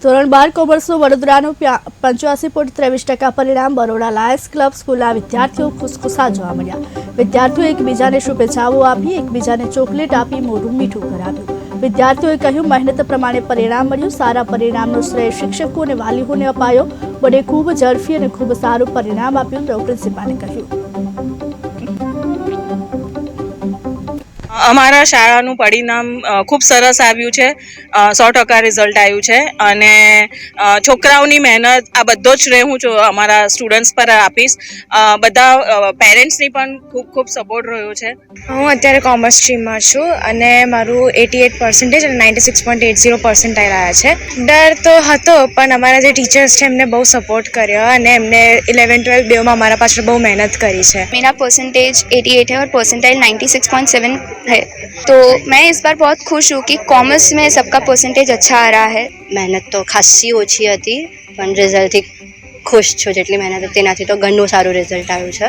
ધોરણ 12 કોમર્સનું વડોદરાનું 85.23% પરિણામ Baroda Lions club સ્કૂલના વિદ્યાર્થીઓ ખુશખુશાલ જોવા મળ્યા। વિદ્યાર્થીઓ એકબીજાને શુભેચ્છાઓ આપી, એકબીજાને ચોકલેટ આપી મોઢું મીઠું કરાવ્યું। વિદ્યાર્થીઓએ કહ્યું, મહેનત પ્રમાણે પરિણામ મળ્યું। સારા પરિણામનો શ્રેય શિક્ષકો અને વાલીઓને અપાયો। વડે ખૂબ ઝડપી અને ખૂબ સારું પરિણામ આપ્યું તો પ્રિન્સિપાલે કહ્યું। અમારા શાળાનું પરિણામ ખૂબ સરસ આવ્યું છે। 100% રિઝલ્ટ આવ્યું છે અને છોકરાઓની મહેનત આ બધો જ શ્રેય હું અમારા સ્ટુડન્ટ્સ પર આપીશ। બધા પેરેન્ટ્સની પણ ખૂબ ખૂબ સપોર્ટ રહ્યો છે। હું અત્યારે કોમર્સ સ્ટ્રીમમાં છું અને મારું 88% અને 96.80% આવ્યા છે। ડર તો હતો પણ અમારા જે ટીચર્સ છે એમને બહુ સપોર્ટ કર્યો અને એમને 11-12 બેમાં અમારા પાછળ બહુ મહેનત કરી છે। मेरा परसेंटेज 88 है और परसेंटाइल 96.7 है, तो मैं इस बार बहुत खुश हूँ कि कॉमर्स में सबका परसेंटेज अच्छा आ रहा है। મહેનત તો ખાસી ઓછી હતી પણ રિઝલ્ટથી ખુશ છું। જેટલી મહેનત હતી તેનાથી તો ઘણું સારું રિઝલ્ટ આવ્યું છે।